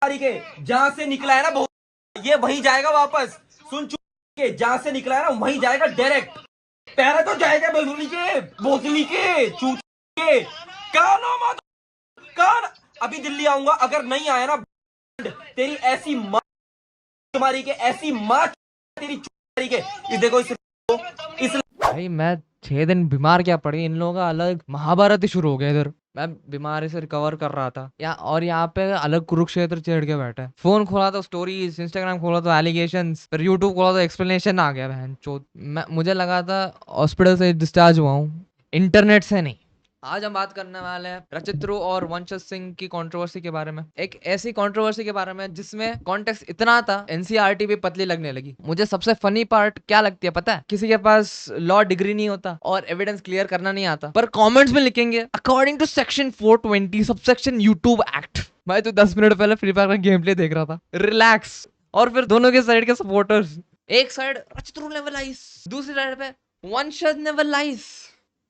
के जहां से निकला है ना ये वहीं जाएगा वापस। सुन चुप के जहां से निकला है ना वहीं जाएगा डायरेक्ट। पहले तो जाएगा भोसड़ी के चूत के कानों मत कान। अभी दिल्ली आऊंगा, अगर नहीं आया ना तेरी ऐसी माँ तुम्हारी के ऐसी माँ तेरी चुमारी के। ये देखो इस भाई मैं 6 दिन बीमार क्या पड़ी, इन लोगों का अलग महाभारत ही शुरू हो गया इधर। मैं बीमारी से रिकवर कर रहा था और यहाँ पे अलग कुरुक्षेत्र छेड़ के बैठा है। फोन खोला तो स्टोरीज, इंस्टाग्राम खोला तो एलिगेशंस, फिर यूट्यूब खोला तो एक्सप्लेनेशन आ गया। बहन चोद, मुझे लगा था हॉस्पिटल से डिस्चार्ज हुआ हूँ, इंटरनेट से नहीं। आज हम बात करने वाले हैं रचित्रू और वंशज सिंह की कंट्रोवर्सी के बारे में। एक ऐसी कंट्रोवर्सी के बारे में जिसमें कॉन्टेक्स्ट इतना था एनसीईआरटी भी पतली लगने लगी। मुझे सबसे फनी पार्ट क्या लगती है पता है? किसी के पास लॉ डिग्री नहीं होता और एविडेंस क्लियर करना नहीं आता, पर कमेंट्स में लिखेंगे according to section 420 subsection YouTube act. भाई तू 10 मिनट पहले फ्री फायर का गेम प्ले देख रहा था, रिलैक्स। और फिर दोनों के साइड के सपोर्टर्स, एक साइड रचित्रू नेवर लाइज, दूसरी साइड पे वंशज नेवर लाइज।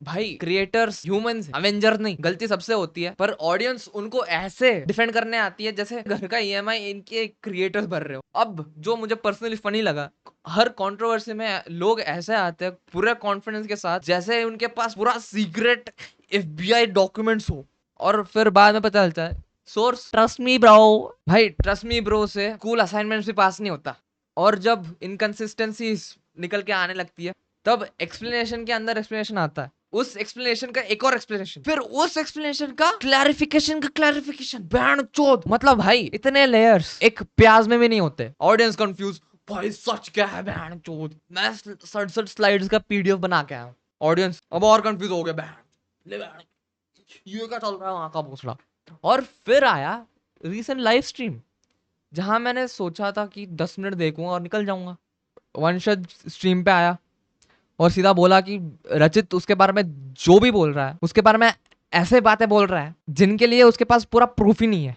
भाई क्रिएटर्स ह्यूमंस, अवेंजर नहीं, गलती सबसे होती है, पर ऑडियंस उनको ऐसे डिफेंड करने आती है जैसे घर का ईएमआई इनके क्रिएटर्स भर रहे हो। अब जो मुझे पर्सनली फनी लगा, हर कंट्रोवर्सी में लोग ऐसे आते हैं पूरे कॉन्फिडेंस के साथ जैसे उनके पास पूरा सीक्रेट एफबीआई डॉक्यूमेंट्स हो, और फिर बाद में पता चलता है सोर्स ट्रस्ट मी ब्रो। भाई ट्रस्ट मी ब्रो से स्कूल असाइनमेंट भी पास नहीं होता। और जब इनकंसिस्टेंसी निकल के आने लगती है तब एक्सप्लेनेशन के अंदर एक्सप्लेनेशन आता है, उस एक्सप्लेनेशन का एक और एक्सप्लेनेशन, फिर उस एक्सप्लेनेशन का क्लैरिफिकेशन का क्लैरिफिकेशन। बैंड चोद, मतलब भाई इतने लेयर्स एक प्याज में भी नहीं होते। ऑडियंस कंफ्यूज, भाई सच क्या है बैंड चोद। मैं 67 स्लाइड्स का पीडीएफ बना के आया, ऑडियंस अब और कंफ्यूज हो गया। बैंड ले बैंड, ये क्या चल रहा है वहां का भोसड़ा। और फिर आया रीसेंट लाइव स्ट्रीम जहां मैंने सोचा था कि 10 मिनट देखूंगा और निकल जाऊंगा। वंशज स्ट्रीम पे आया और सीधा बोला कि रचित उसके बारे में जो भी बोल रहा है उसके बारे में ऐसे बातें बोल रहा है जिनके लिए उसके पास पूरा प्रूफ ही नहीं है।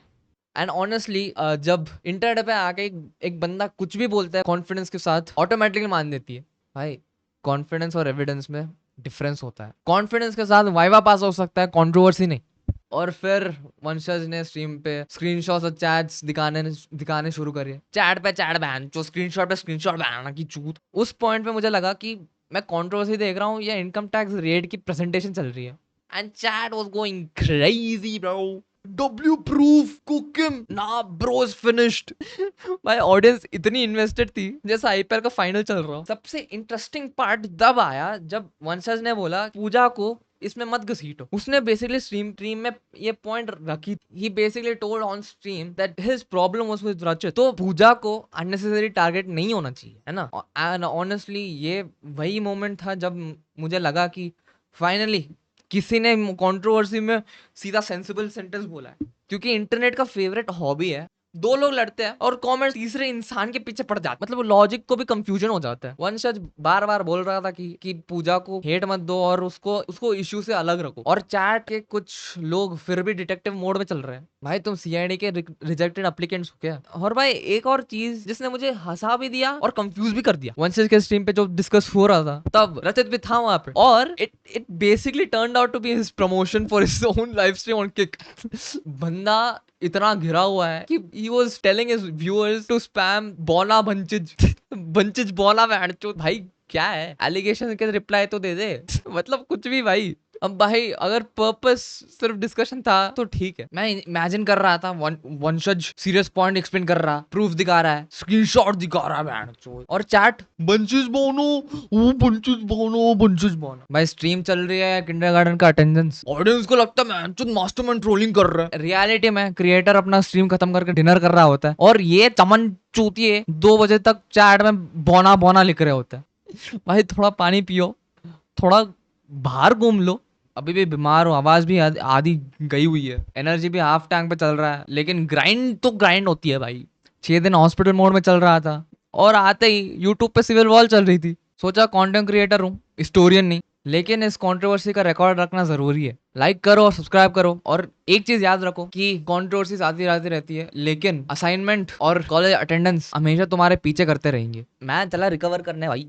एंड ऑनेस्टली जब इंटरनेट पे आके एक बंदा कुछ भी बोलता है कॉन्फिडेंस के साथ, ऑटोमेटिकली मान देती है। भाई कॉन्फिडेंस और एविडेंस में डिफरेंस होता है। कॉन्फिडेंस के साथ वाइवा पास हो सकता है, कंट्रोवर्सी नहीं। और फिर वंशज ने स्ट्रीम पे स्क्रीनशॉट्स और चैट्स दिखाने शुरू करे। चैट पे चैट बैन, जो स्क्रीनशॉट पे स्क्रीनशॉट बनाना की चूत। उस पॉइंट पे मुझे लगा कि मैं कंट्रोवर्सी देख रहा हूँ या इनकम टैक्स रेट की प्रेजेंटेशन चल रही है। And chat was going crazy bro. W proof कुकिम ना ब्रो इज फिनिश्ड। भाई ऑडियंस इतनी इन्वेस्टेड थी जैसे आईपीएल का फाइनल चल रहा हो। सबसे इंटरेस्टिंग पार्ट तब आया जब वंशज ने बोला पूजा को इसमें मत घसीटो। उसने बेसिकली स्ट्रीम में ये पॉइंट रखी। He basically told on stream that his problem was with Rachit. तो पूजा को अननेसेसरी टारगेट नहीं होना चाहिए, है ना। एंड ऑनेस्टली ये वही मोमेंट था जब मुझे लगा कि फाइनली किसी ने कंट्रोवर्सी में सीधा सेंसिबल सेंटेंस बोला है। क्योंकि इंटरनेट का फेवरेट हॉबी है, दो लोग लड़ते हैं और कमेंट तीसरे इंसान के पीछे पड़ जाते, मतलब लॉजिक को भी कंफ्यूजन हो जाता है। वंशज बार बार बोल रहा था कि पूजा को हेट मत दो और उसको इश्यू से अलग रखो। और चैट के कुछ लोग फिर भी डिटेक्टिव मोड में चल रहे हैं। भाई तुम सीआईडी के रिजेक्टेड एप्लीकेंट्स हो क्या? और भाई एक और चीज जिसने मुझे हंसा भी दिया और कंफ्यूज भी कर दिया, वंशज के स्ट्रीम पे जो डिस्कस हो रहा था तब रचित भी था वहां पे, और it basically turned out to be his promotion for his own live stream on Kick. बंदा इतना घिरा हुआ है कि he was telling his viewers to spam बोना भंचिज भंचिज बोना बैंड। भाई क्या है, एलिगेशन के रिप्लाई तो दे दे। मतलब कुछ भी भाई। अब भाई अगर पर्पस सिर्फ डिस्कशन था तो ठीक है। मैं इमेजिन कर रहा था वंशज सीरियस पॉइंट एक्सप्लेन कर रहा, प्रूफ दिखा रहा है, स्क्रीनशॉट दिखा रहा है बैंड, और चैट बंचिज बोनो वो बंचिज बोनो बंचिज बोनो। भाई स्ट्रीम चल रही है किंडरगार्टन का अटेंडेंस, ऑडियंस को लगता है मैं मास्टरमाइंड ट्रोलिंग कर रहा है। रियलिटी में क्रिएटर अपना स्ट्रीम खत्म करके डिनर कर रहा होता है और ये चमन चूतिए 2 बजे तक चैट में बोना बोना लिख रहे होते हैं। भाई थोड़ा पानी पियो, थोड़ा बाहर घूम लो। अभी भी बीमार हो, आवाज भी आधी गई हुई है, एनर्जी भी हाफ टैंक पे चल रहा है, लेकिन ग्राइंड तो ग्राइंड होती है भाई। 6 दिन हॉस्पिटल मोड में चल रहा था और आते ही यूट्यूब पे सिविल वॉर चल रही थी। सोचा कंटेंट क्रिएटर हूँ, हिस्टोरियन नहीं, लेकिन इस कंट्रोवर्सी का रिकॉर्ड रखना जरूरी है। लाइक करो और सब्सक्राइब करो। और एक चीज याद रखो कि कंट्रोवर्सीज आती रहती है, लेकिन असाइनमेंट और कॉलेज अटेंडेंस हमेशा तुम्हारे पीछे करते रहेंगे। मैं चला रिकवर करने भाई।